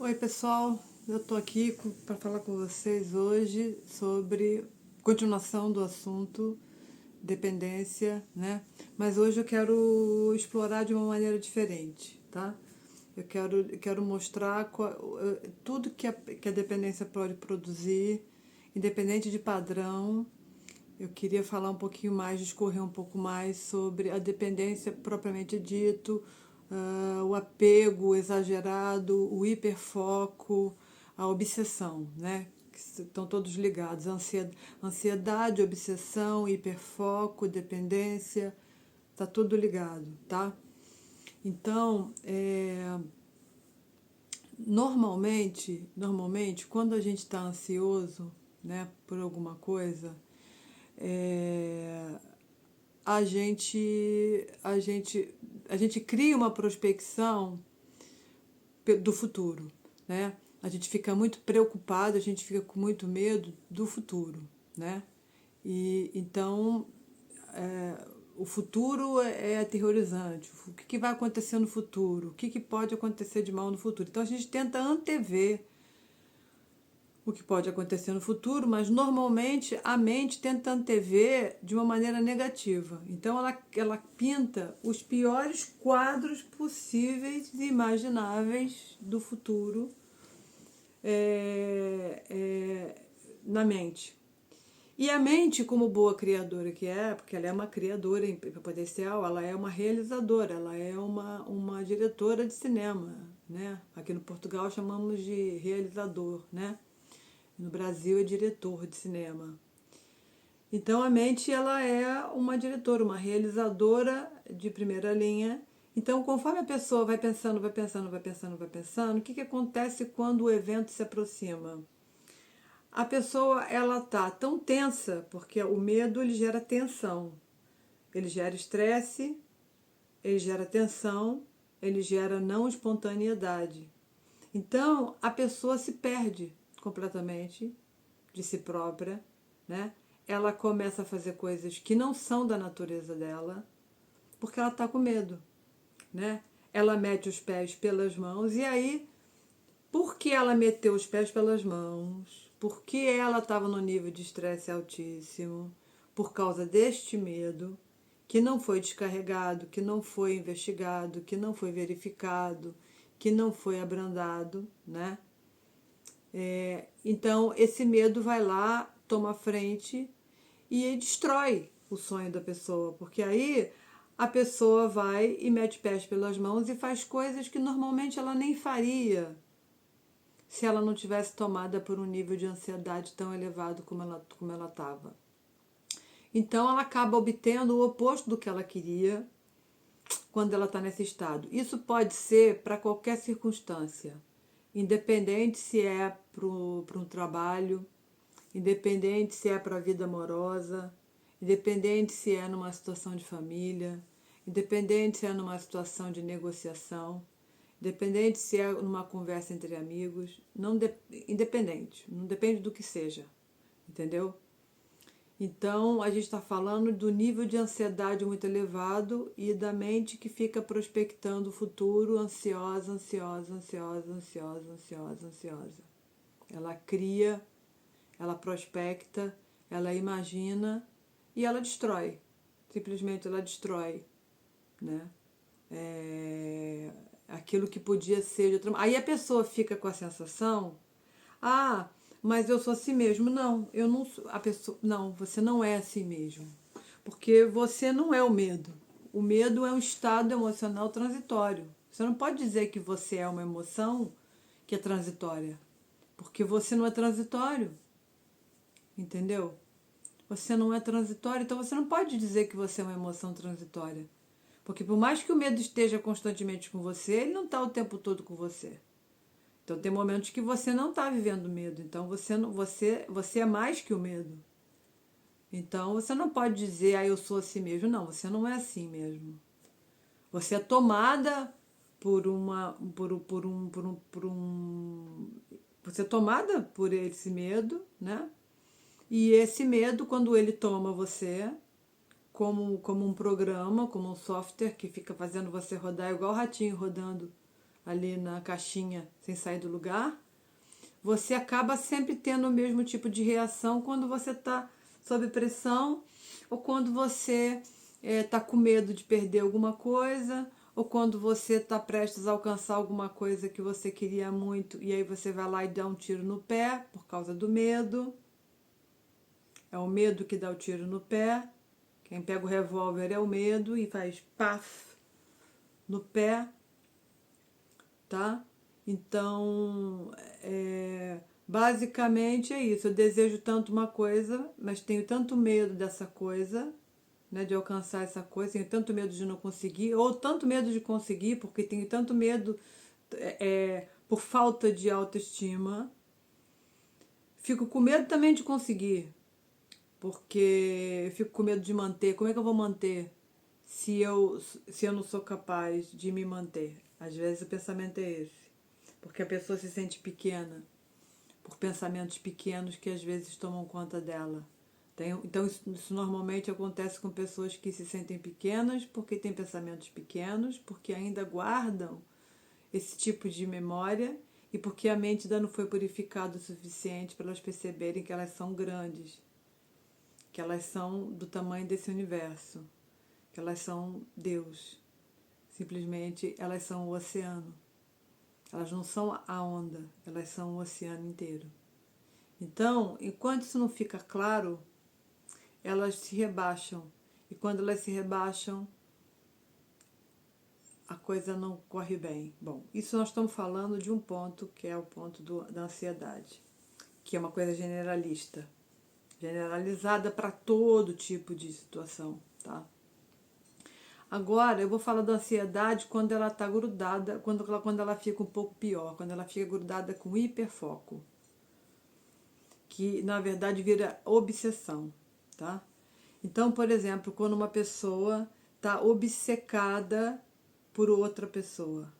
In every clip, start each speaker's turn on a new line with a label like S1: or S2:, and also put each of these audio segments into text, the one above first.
S1: Oi, pessoal, eu tô aqui para falar com vocês hoje sobre continuação do assunto dependência, né? Mas hoje eu quero explorar de uma maneira diferente, tá? Eu quero mostrar tudo que a dependência pode produzir, independente de padrão. Eu queria falar um pouquinho mais, discorrer um pouco mais sobre a dependência propriamente dito, o apego exagerado, o hiperfoco, a obsessão, né? Que estão todos ligados. Ansiedade, obsessão, hiperfoco, dependência, tá tudo ligado, tá? Então, normalmente, quando a gente está ansioso, né, por alguma coisa, é, a gente cria uma prospecção do futuro, né? A gente fica muito preocupado, a gente fica com muito medo do futuro, né? E então o futuro é aterrorizante. O que vai acontecer no futuro? O que pode acontecer de mal no futuro? Então a gente tenta antever o que pode acontecer no futuro, mas normalmente a mente tenta antever de uma maneira negativa. Então ela pinta os piores quadros possíveis e imagináveis do futuro é, é, na mente. E a mente, como boa criadora que é, porque ela é uma criadora em potencial, ela é uma realizadora, ela é uma diretora de cinema, né? Aqui no Portugal chamamos de realizador, né? No Brasil é diretor de cinema. Então a mente ela é uma diretora, uma realizadora de primeira linha. Então conforme a pessoa vai pensando, vai pensando, vai pensando, vai pensando, o que acontece quando o evento se aproxima? A pessoa ela tá tão tensa, porque o medo ele gera tensão, ele gera estresse, ele gera tensão, ele gera não espontaneidade. Então a pessoa se perde completamente de si própria, né? Ela começa a fazer coisas que não são da natureza dela, porque ela está com medo, né? Ela mete os pés pelas mãos e aí, por que ela meteu os pés pelas mãos? Porque ela estava no nível de estresse altíssimo, por causa deste medo que não foi descarregado, que não foi investigado, que não foi verificado, que não foi abrandado, né? Então, esse medo vai lá, toma frente e destrói o sonho da pessoa, porque aí a pessoa vai e mete pés pelas mãos e faz coisas que normalmente ela nem faria se ela não tivesse tomada por um nível de ansiedade tão elevado como ela estava. Então, ela acaba obtendo o oposto do que ela queria quando ela está nesse estado. Isso pode ser para qualquer circunstância, independente se é para um trabalho, independente se é para a vida amorosa, independente se é numa situação de família, independente se é numa situação de negociação, independente se é numa conversa entre amigos, independente, não depende do que seja, entendeu? Então, a gente está falando do nível de ansiedade muito elevado e da mente que fica prospectando o futuro, ansiosa, ansiosa, ansiosa, ansiosa, ansiosa, ansiosa. Ela cria, ela prospecta, ela imagina e ela destrói. Simplesmente ela destrói, né? Aquilo que podia ser de outra maneira. Aí a pessoa fica com a sensação, ah, mas eu sou assim mesmo. Não, eu não sou. A pessoa, não, você não é assim mesmo. Porque você não é o medo. O medo é um estado emocional transitório. Você não pode dizer que você é uma emoção que é transitória. Porque você não é transitório. Entendeu? Você não é transitório, então você não pode dizer que você é uma emoção transitória. Porque por mais que o medo esteja constantemente com você, ele não está o tempo todo com você. Então tem momentos que você não está vivendo medo. Então você é mais que o medo. Então você não pode dizer, eu sou assim mesmo. Não, você não é assim mesmo. Você é tomada você é tomada por esse medo, né? E esse medo, quando ele toma você, como um programa, como um software que fica fazendo você rodar igual o ratinho rodando ali na caixinha sem sair do lugar, você acaba sempre tendo o mesmo tipo de reação quando você está sob pressão ou quando você está com medo de perder alguma coisa ou quando você está prestes a alcançar alguma coisa que você queria muito e aí você vai lá e dá um tiro no pé por causa do medo. É o medo que dá o tiro no pé. Quem pega o revólver é o medo e faz paf no pé, tá? Então, basicamente é isso. Eu desejo tanto uma coisa, mas tenho tanto medo dessa coisa, né, de alcançar essa coisa, tenho tanto medo de não conseguir, ou tanto medo de conseguir, porque tenho tanto medo por falta de autoestima. Fico com medo também de conseguir, porque eu fico com medo de manter. Como é que eu vou manter se eu não sou capaz de me manter? Às vezes o pensamento é esse, porque a pessoa se sente pequena por pensamentos pequenos que às vezes tomam conta dela. Então isso normalmente acontece com pessoas que se sentem pequenas porque têm pensamentos pequenos, porque ainda guardam esse tipo de memória e porque a mente ainda não foi purificada o suficiente para elas perceberem que elas são grandes, que elas são do tamanho desse universo, que elas são Deus. Simplesmente elas são o oceano. Elas não são a onda, elas são o oceano inteiro. Então, enquanto isso não fica claro, elas se rebaixam. E quando elas se rebaixam, a coisa não corre bem. Bom, isso nós estamos falando de um ponto que é o ponto da ansiedade, que é uma coisa generalista, generalizada para todo tipo de situação, tá? Agora eu vou falar da ansiedade quando ela está grudada, quando ela fica um pouco pior, quando ela fica grudada com hiperfoco, que na verdade vira obsessão, tá? Então, por exemplo, quando uma pessoa está obcecada por outra pessoa,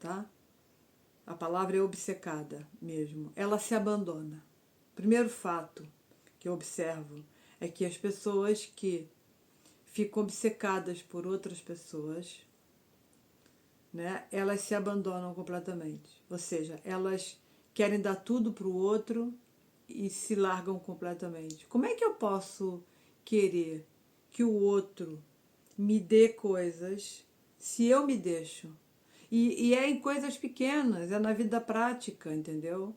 S1: tá? A palavra é obcecada mesmo. Ela se abandona. Primeiro fato que eu observo é que as pessoas que ficam obcecadas por outras pessoas, né, elas se abandonam completamente. Ou seja, elas querem dar tudo para o outro e se largam completamente. Como é que eu posso querer que o outro me dê coisas se eu me deixo? E é em coisas pequenas, é na vida prática, entendeu?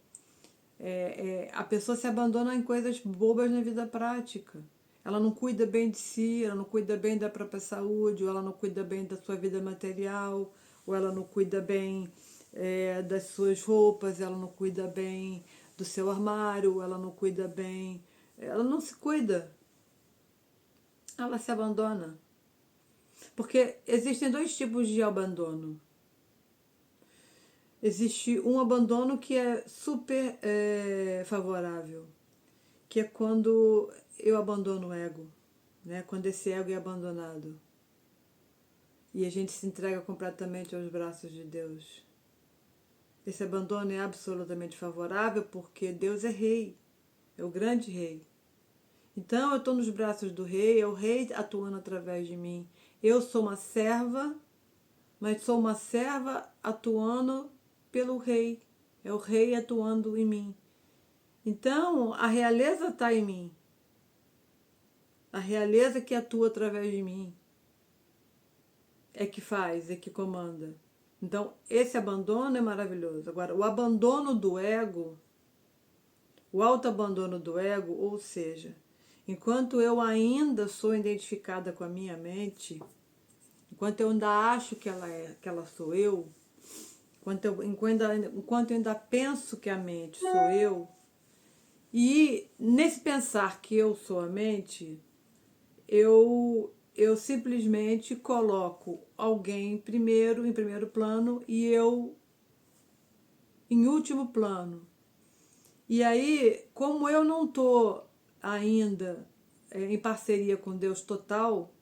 S1: A pessoa se abandona em coisas bobas na vida prática. Ela não cuida bem de si, ela não cuida bem da própria saúde, ou ela não cuida bem da sua vida material, ou ela não cuida bem das suas roupas, ela não cuida bem do seu armário, ela não cuida bem. Ela não se cuida. Ela se abandona. Porque existem dois tipos de abandono. Existe um abandono que é super favorável, que é quando eu abandono o ego, né? Quando esse ego é abandonado e a gente se entrega completamente aos braços de Deus. Esse abandono é absolutamente favorável porque Deus é rei, é o grande rei. Então eu estou nos braços do rei, é o rei atuando através de mim. Eu sou uma serva, mas sou uma serva atuando pelo rei. É o rei atuando em mim. Então, a realeza está em mim. A realeza que atua através de mim é que faz, é que comanda. Então, esse abandono é maravilhoso. Agora, o abandono do ego, o autoabandono do ego, ou seja, enquanto eu ainda sou identificada com a minha mente, enquanto eu ainda acho que ela sou eu, enquanto eu ainda penso que a mente sou eu, e nesse pensar que eu sou a mente, eu simplesmente coloco alguém em primeiro plano e eu em último plano. E aí, como eu não estou ainda em parceria com Deus total,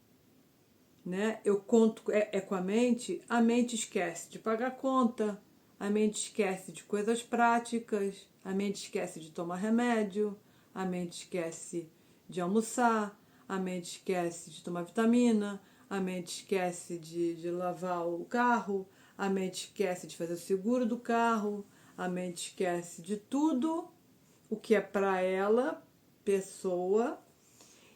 S1: né? Eu conto com a mente esquece de pagar conta, a mente esquece de coisas práticas, a mente esquece de tomar remédio, a mente esquece de almoçar, a mente esquece de tomar vitamina, a mente esquece de lavar o carro, a mente esquece de fazer o seguro do carro, a mente esquece de tudo o que é para ela, pessoa,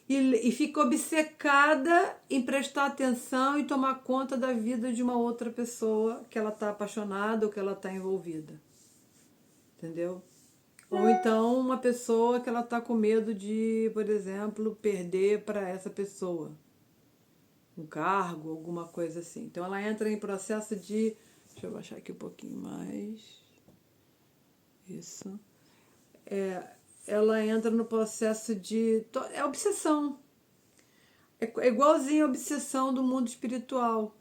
S1: e fica obcecada em prestar atenção e tomar conta da vida de uma outra pessoa que ela está apaixonada ou que ela está envolvida. Entendeu? Ou então uma pessoa que ela está com medo de, por exemplo, perder para essa pessoa um cargo, alguma coisa assim. Então ela entra em processo de... Deixa eu baixar aqui um pouquinho mais. Isso. Ela entra no processo de... É obsessão. É igualzinho a obsessão do mundo espiritual.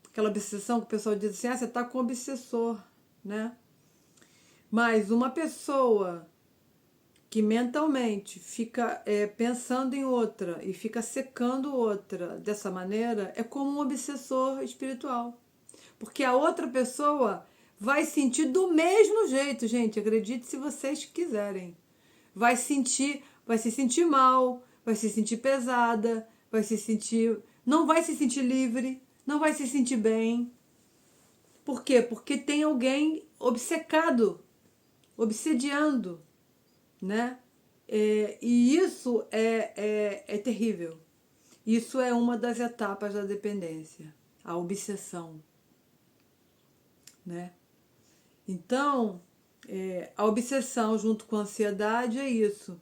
S1: Aquela obsessão que o pessoal diz assim, você está com obsessor, né? Mas uma pessoa que mentalmente fica pensando em outra e fica secando outra dessa maneira, é como um obsessor espiritual. Porque a outra pessoa vai sentir do mesmo jeito, gente, acredite se vocês quiserem. Vai se sentir mal, vai se sentir pesada, não vai se sentir livre, não vai se sentir bem. Por quê? Porque tem alguém obcecado, obsediando, né? E isso é terrível. Isso é uma das etapas da dependência, a obsessão, né? Então, a obsessão junto com a ansiedade é isso.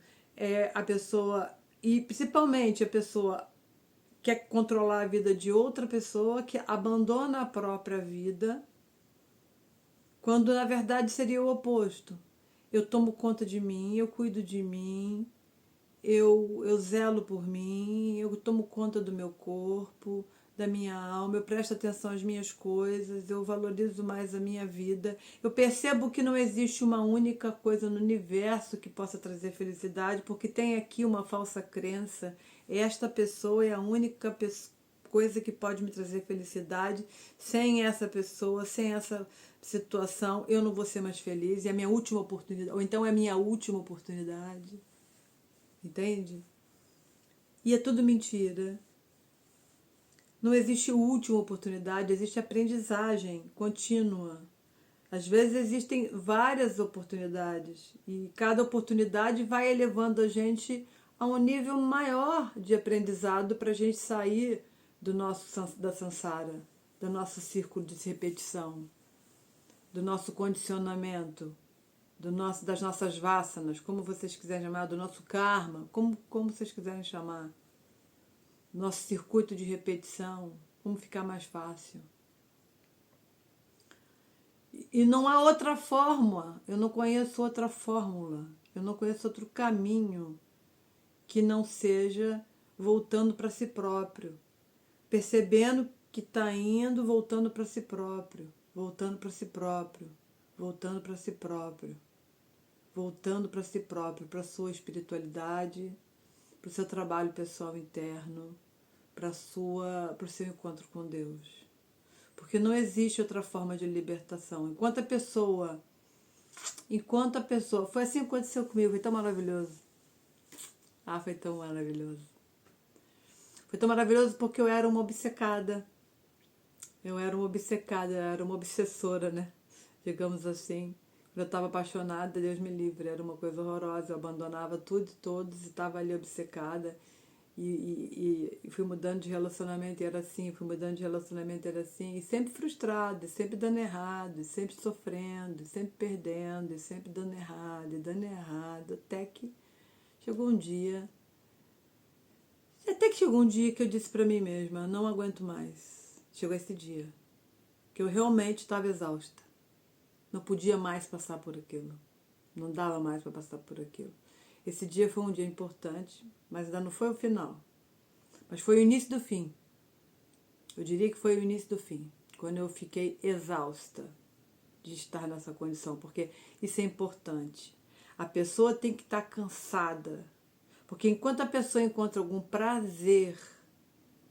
S1: A pessoa, e principalmente a pessoa quer controlar a vida de outra pessoa, que abandona a própria vida, quando na verdade seria o oposto. Eu tomo conta de mim, eu cuido de mim, eu zelo por mim, eu tomo conta do meu corpo, da minha alma, eu presto atenção às minhas coisas, eu valorizo mais a minha vida. Eu percebo que não existe uma única coisa no universo que possa trazer felicidade, porque tem aqui uma falsa crença. Esta pessoa é a única coisa que pode me trazer felicidade. Sem essa pessoa, sem essa situação, eu não vou ser mais feliz. É a minha última oportunidade, ou então é a minha última oportunidade. Entende? E é tudo mentira. Não existe última oportunidade, existe aprendizagem contínua. Às vezes existem várias oportunidades e cada oportunidade vai elevando a gente a um nível maior de aprendizado para a gente sair da samsara, do nosso círculo de repetição, do nosso condicionamento, das nossas vássanas, como vocês quiserem chamar, do nosso karma, como vocês quiserem chamar. Nosso circuito de repetição, como ficar mais fácil. E não há outra fórmula, eu não conheço outra fórmula, eu não conheço outro caminho que não seja voltando para si próprio, percebendo que está indo, voltando para si próprio, voltando para si próprio, voltando para si próprio, voltando para si próprio, para a sua espiritualidade, para o seu trabalho pessoal interno, para o seu encontro com Deus. Porque não existe outra forma de libertação. Enquanto a pessoa... Foi assim que aconteceu comigo, foi tão maravilhoso. Foi tão maravilhoso. Foi tão maravilhoso porque eu era uma obcecada. Eu era uma obsessora, né? Digamos assim. Eu estava apaixonada, Deus me livre, era uma coisa horrorosa. Eu abandonava tudo e todos e estava ali obcecada. E fui mudando de relacionamento e era assim, fui mudando de relacionamento e era assim, e sempre frustrada, e sempre dando errado, e sempre sofrendo, e sempre perdendo, e sempre dando errado, até que chegou um dia que eu disse pra mim mesma, não aguento mais. Chegou esse dia, que eu realmente estava exausta, não podia mais passar por aquilo, não dava mais para passar por aquilo. Esse dia foi um dia importante, mas ainda não foi o final. Mas foi o início do fim. Eu diria que foi o início do fim. Quando eu fiquei exausta de estar nessa condição. Porque isso é importante. A pessoa tem que estar cansada. Porque enquanto a pessoa encontra algum prazer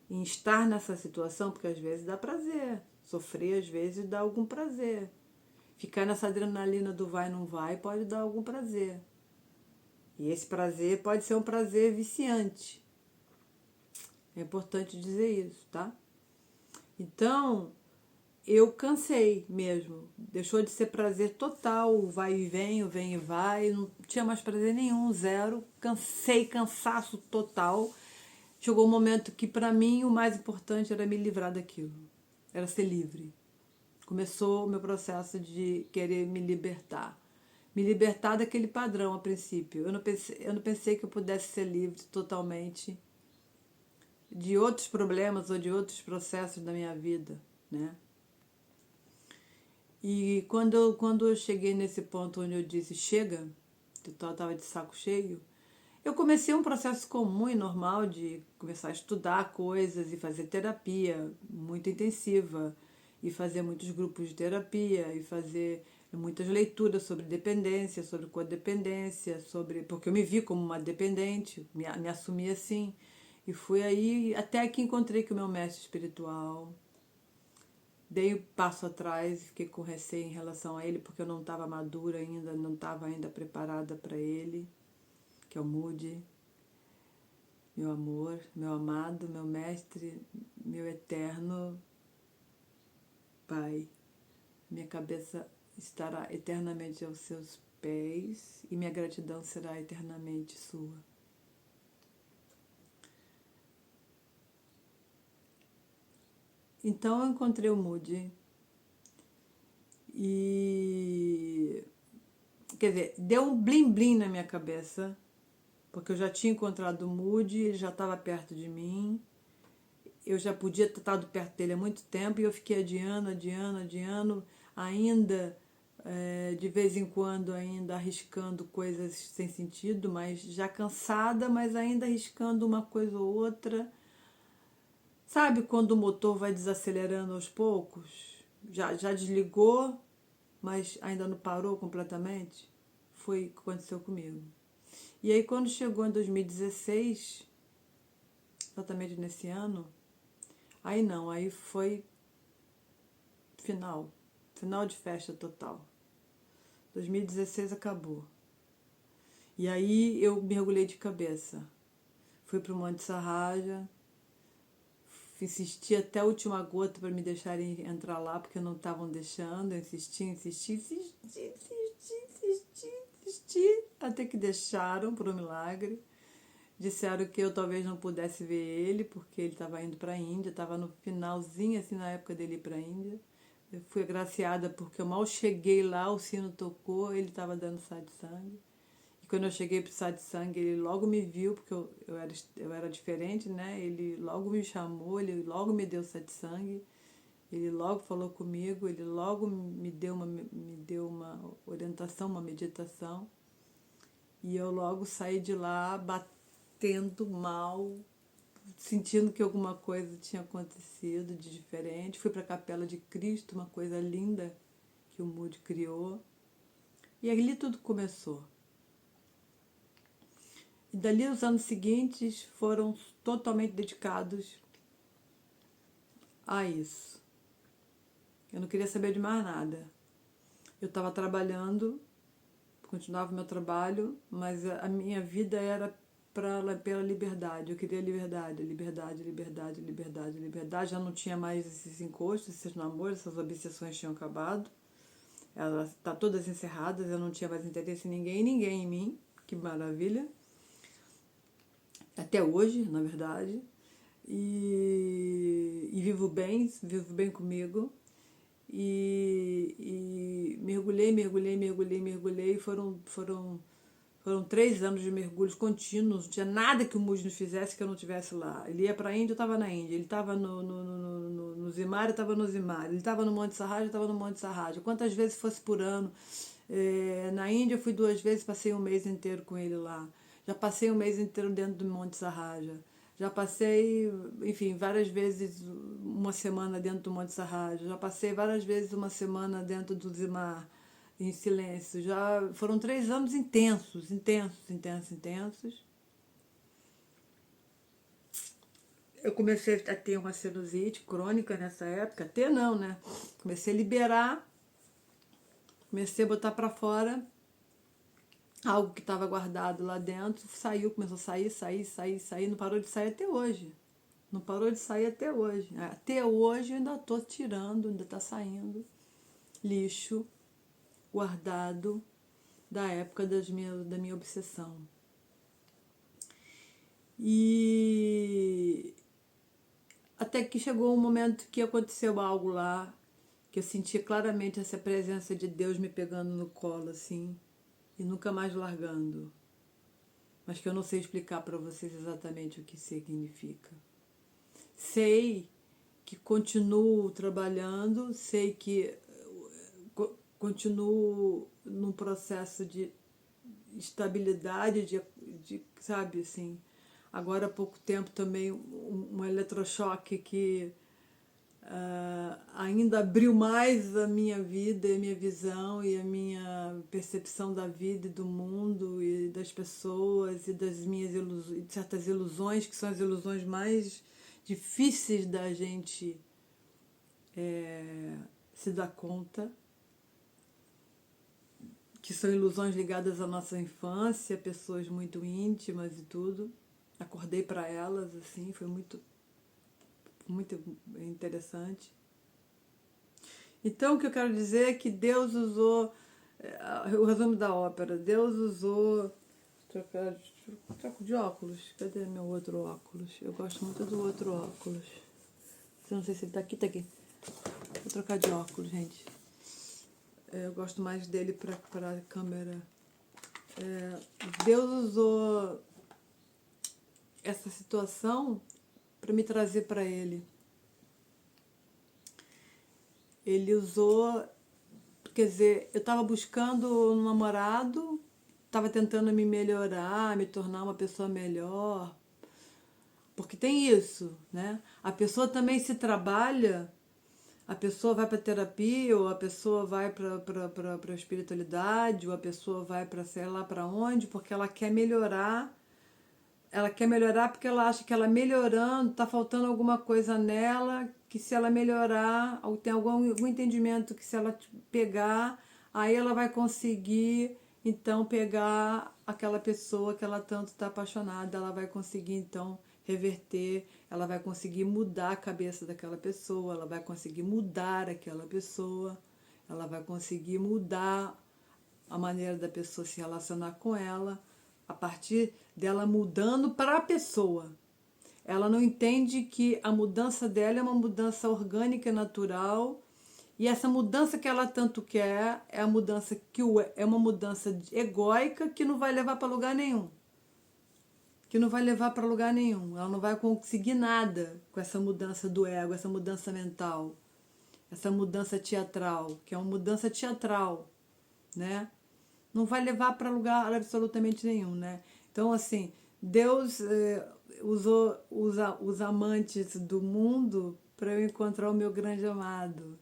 S1: em estar nessa situação, porque às vezes dá prazer. Sofrer às vezes dá algum prazer. Ficar nessa adrenalina do vai não vai pode dar algum prazer. E esse prazer pode ser um prazer viciante. É importante dizer isso, tá? Então, eu cansei mesmo. Deixou de ser prazer total, vai e vem e vai, não tinha mais prazer nenhum, zero. Cansei, cansaço total. Chegou um momento que para mim o mais importante era me livrar daquilo, era ser livre. Começou o meu processo de querer me libertar daquele padrão a princípio. Eu não pensei que eu pudesse ser livre totalmente de outros problemas ou de outros processos da minha vida, né? E quando eu cheguei nesse ponto onde eu disse chega, eu estava de saco cheio, eu comecei um processo comum e normal de começar a estudar coisas e fazer terapia muito intensiva, e fazer muitos grupos de terapia, e fazer muitas leituras sobre dependência, sobre codependência, sobre porque eu me vi como uma dependente, me assumi assim. E fui aí até que encontrei que o meu mestre espiritual. Dei um passo atrás e fiquei com receio em relação a ele, porque eu não estava madura ainda, não estava ainda preparada para ele, que é o Moody, meu amor, meu amado, meu mestre, meu eterno Pai. Minha cabeça estará eternamente aos seus pés e minha gratidão será eternamente sua. Então eu encontrei o Moody e, quer dizer, deu um blim blim na minha cabeça, porque eu já tinha encontrado o Moody, ele já estava perto de mim, eu já podia ter estado perto dele há muito tempo e eu fiquei adiando, ainda de vez em quando ainda arriscando coisas sem sentido, mas já cansada, mas ainda arriscando uma coisa ou outra. Sabe quando o motor vai desacelerando aos poucos? Já desligou, mas ainda não parou completamente? Foi o que aconteceu comigo. E aí quando chegou em 2016, exatamente nesse ano, aí não, aí foi final. Final de festa total. 2016 acabou. E aí eu mergulhei de cabeça. Fui pro Monte Sarraja, insisti até a última gota para me deixarem entrar lá, porque não estavam deixando. Eu insisti, até que deixaram, por um milagre. Disseram que eu talvez não pudesse ver ele, porque ele estava indo para a Índia, estava no finalzinho, assim, na época dele ir para a Índia. Eu fui agraciada porque eu mal cheguei lá, o sino tocou, ele estava dando satsang. E quando eu cheguei para o satsang, ele logo me viu, porque eu era diferente, né? Ele logo me chamou, ele logo me deu satsang, ele logo falou comigo, ele logo me deu uma orientação, uma meditação. E eu logo saí de lá batendo mal, sentindo que alguma coisa tinha acontecido de diferente. Fui para a Capela de Cristo, uma coisa linda que o Moody criou. E ali tudo começou. E dali os anos seguintes foram totalmente dedicados a isso. Eu não queria saber de mais nada. Eu estava trabalhando, continuava o meu trabalho, mas a minha vida era pela liberdade. Eu queria liberdade, liberdade, liberdade, liberdade, liberdade. Já não tinha mais esses encostos, esses namoros, essas obsessões tinham acabado. Elas estão todas encerradas, eu não tinha mais interesse em ninguém, ninguém em mim. Que maravilha. Até hoje, na verdade. E vivo bem comigo. E mergulhei. Foram 3 anos de mergulhos contínuos. Não tinha nada que o Moody não fizesse que eu não estivesse lá. Ele ia para a Índia, eu estava na Índia. Ele estava no Zimar, eu estava no Zimar. Ele estava no Monte Sarraja, eu estava no Monte Sarraja. Quantas vezes fosse por ano. Na Índia eu fui 2 vezes, passei um mês inteiro com ele lá. Já passei um mês inteiro dentro do Monte Sarraja. Já passei, enfim, várias vezes uma semana dentro do Monte Sarraja. Já passei várias vezes uma semana dentro do Zimar, em silêncio. Já foram 3 anos intensos, intensos, intensos, intensos. Eu comecei a ter uma sinusite crônica nessa época. Ter não, né? Comecei a liberar, comecei a botar para fora algo que estava guardado lá dentro. Saiu, começou a sair, não parou de sair até hoje. Não parou de sair até hoje. Até hoje eu ainda estou tirando, ainda está saindo lixo guardado da época da minha obsessão. E até que chegou um momento que aconteceu algo lá, que eu sentia claramente essa presença de Deus me pegando no colo, assim, e nunca mais largando. Mas que eu não sei explicar para vocês exatamente o que significa. Sei que continuo trabalhando, sei que continuo num processo de estabilidade, sabe, assim. Agora há pouco tempo também um eletrochoque que ainda abriu mais a minha vida e a minha visão e a minha percepção da vida e do mundo e das pessoas e das minhas ilusões, de certas ilusões que são as ilusões mais difíceis da gente se dar conta, que são ilusões ligadas à nossa infância, pessoas muito íntimas e tudo. Acordei para elas, assim, foi muito interessante. Então, o que eu quero dizer é que Deus usou, o resumo da ópera, Deus usou, troco de óculos, cadê meu outro óculos? Eu gosto muito do outro óculos. Não sei se ele tá aqui, tá aqui. Vou trocar de óculos, gente. Eu gosto mais dele para a câmera. Deus usou essa situação para me trazer para Ele. Ele usou, quer dizer, eu estava buscando um namorado, estava tentando me melhorar, me tornar uma pessoa melhor, porque tem isso, né? A pessoa também se trabalha, a pessoa vai para terapia, ou a pessoa vai para espiritualidade, ou a pessoa vai para sei lá para onde, porque ela quer melhorar. Ela quer melhorar porque ela acha que ela melhorando, está faltando alguma coisa nela, que se ela melhorar, ou tem algum entendimento que se ela pegar, aí ela vai conseguir, então, pegar aquela pessoa que ela tanto está apaixonada, ela vai conseguir, então, reverter, ela vai conseguir mudar a cabeça daquela pessoa, ela vai conseguir mudar aquela pessoa, ela vai conseguir mudar a maneira da pessoa se relacionar com ela, a partir dela mudando para a pessoa. Ela não entende que a mudança dela é uma mudança orgânica e natural, e essa mudança que ela tanto quer é a mudança é uma mudança egóica que não vai levar para lugar nenhum. Que não vai levar para lugar nenhum. Ela não vai conseguir nada com essa mudança do ego, essa mudança mental, essa mudança teatral, que é uma mudança teatral, né? Não vai levar para lugar absolutamente nenhum, né? Então, assim, Deus usou os amantes do mundo para eu encontrar o meu grande amado.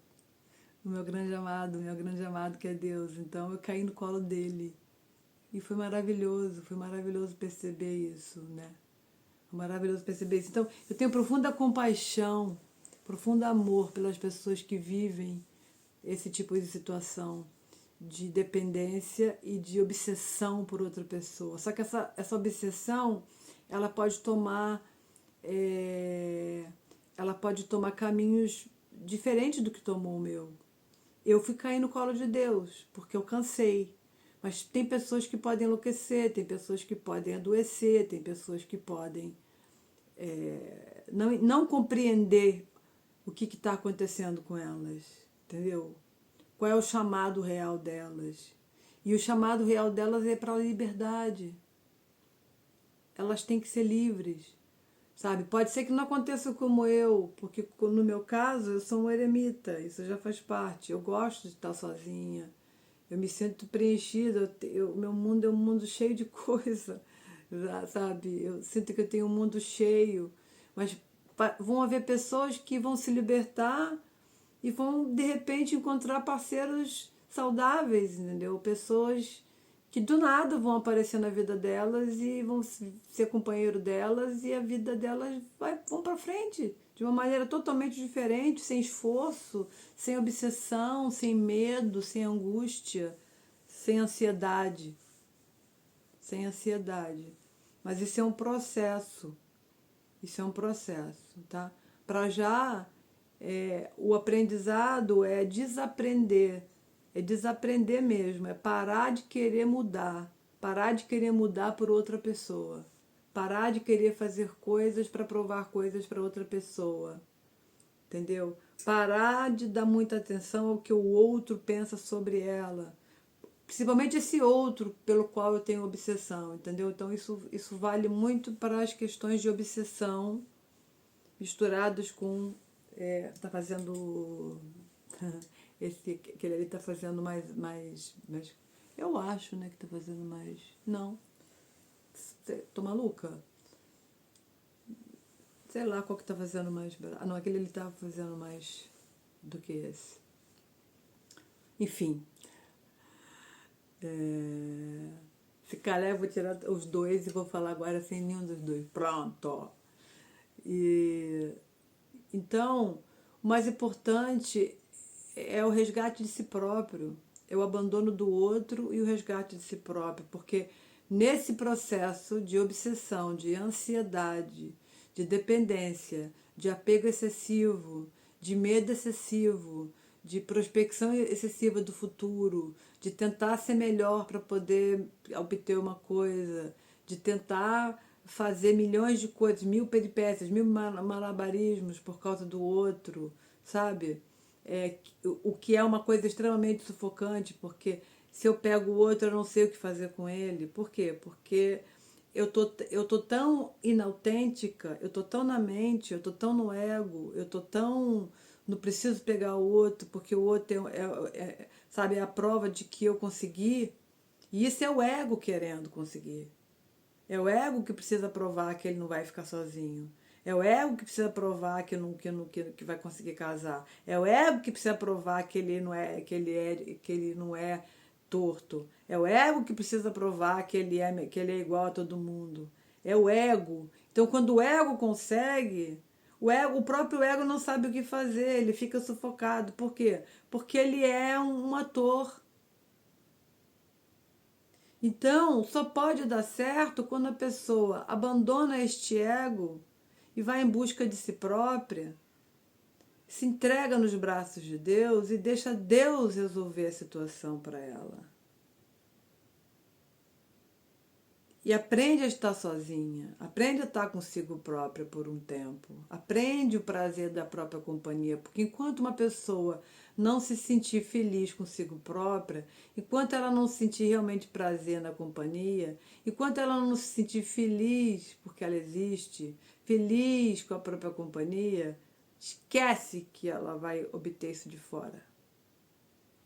S1: O meu grande amado que é Deus. Então, eu caí no colo dele. E foi maravilhoso perceber isso, né? Foi maravilhoso perceber isso. Então, eu tenho profunda compaixão, profundo amor pelas pessoas que vivem esse tipo de situação de dependência e de obsessão por outra pessoa. Só que essa obsessão, ela pode tomar caminhos diferentes do que tomou o meu. Eu fui cair no colo de Deus, porque eu cansei. Mas tem pessoas que podem enlouquecer, tem pessoas que podem adoecer, tem pessoas que podem não compreender o que está acontecendo com elas, entendeu? Qual é o chamado real delas. E o chamado real delas é para a liberdade. Elas têm que ser livres, sabe? Pode ser que não aconteça como eu, porque no meu caso eu sou um eremita, isso já faz parte. Eu gosto de estar sozinha, eu me sinto preenchida, meu mundo é um mundo cheio de coisa, sabe? Eu sinto que eu tenho um mundo cheio, mas vão haver pessoas que vão se libertar e vão, de repente, encontrar parceiros saudáveis, entendeu? Pessoas que do nada vão aparecer na vida delas e vão ser companheiro delas e a vida delas vão para frente de uma maneira totalmente diferente, sem esforço, sem obsessão, sem medo, sem angústia, sem ansiedade. Sem ansiedade. Mas isso é um processo. Isso é um processo, tá? Para já, o aprendizado é desaprender mesmo, é parar de querer mudar, parar de querer mudar por outra pessoa, parar de querer fazer coisas para provar coisas para outra pessoa, entendeu? Parar de dar muita atenção ao que o outro pensa sobre ela, principalmente esse outro pelo qual eu tenho obsessão, entendeu? Então isso vale muito para as questões de obsessão misturados com tá fazendo aquele ali tá fazendo mais eu acho, né, que tá fazendo mais, não, tô maluca, sei lá qual que tá fazendo mais, não, aquele ele tá fazendo mais do que esse, enfim. Se calhar eu vou tirar os dois e vou falar agora sem nenhum dos dois. Pronto. E então, o mais importante é o resgate de si próprio, é o abandono do outro e o resgate de si próprio, porque nesse processo de obsessão, de ansiedade, de dependência, de apego excessivo, de medo excessivo, de prospecção excessiva do futuro, de tentar ser melhor para poder obter uma coisa, de tentar fazer milhões de coisas, mil peripécias, mil malabarismos por causa do outro, sabe? O que é uma coisa extremamente sufocante, porque se eu pego o outro, eu não sei o que fazer com ele. Por quê? Porque eu tô tão inautêntica, eu tô tão na mente, eu tô tão no ego, eu tô tão não preciso pegar o outro, porque o outro sabe, é a prova de que eu consegui. E isso é o ego querendo conseguir. É o ego que precisa provar que ele não vai ficar sozinho. É o ego que precisa provar que vai conseguir casar. É o ego que precisa provar que ele não é torto. É o ego que precisa provar que ele é igual a todo mundo. É o ego. Então, quando o ego consegue, o próprio ego não sabe o que fazer, ele fica sufocado. Por quê? Porque ele é um ator. Então, só pode dar certo quando a pessoa abandona este ego e vai em busca de si própria, se entrega nos braços de Deus e deixa Deus resolver a situação para ela. E aprende a estar sozinha, aprende a estar consigo própria por um tempo, aprende o prazer da própria companhia, porque enquanto uma pessoa não se sentir feliz consigo própria, enquanto ela não sentir realmente prazer na companhia, enquanto ela não se sentir feliz porque ela existe, feliz com a própria companhia, esquece que ela vai obter isso de fora,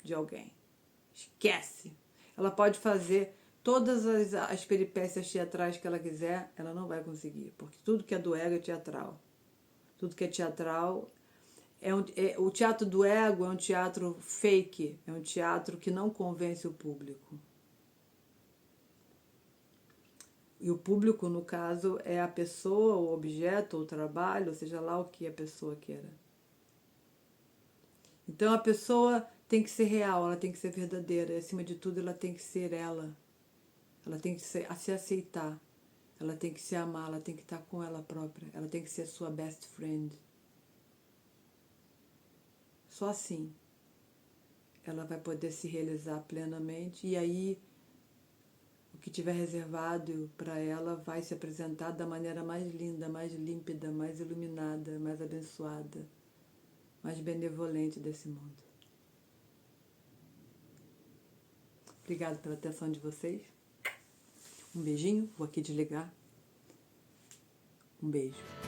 S1: de alguém. Esquece. Ela pode fazer todas as peripécias teatrais que ela quiser, ela não vai conseguir, porque tudo que é do ego é teatral. Tudo que é teatral o teatro do ego é um teatro fake, é um teatro que não convence o público. E o público, no caso, é a pessoa, o objeto, o trabalho, ou seja lá o que a pessoa queira. Então a pessoa tem que ser real, ela tem que ser verdadeira, e acima de tudo ela tem que ser ela. Ela tem que se aceitar, ela tem que se amar, ela tem que estar com ela própria, ela tem que ser a sua best friend. Só assim ela vai poder se realizar plenamente e aí o que tiver reservado para ela vai se apresentar da maneira mais linda, mais límpida, mais iluminada, mais abençoada, mais benevolente desse mundo. Obrigada pela atenção de vocês. Um beijinho, vou aqui desligar. Um beijo.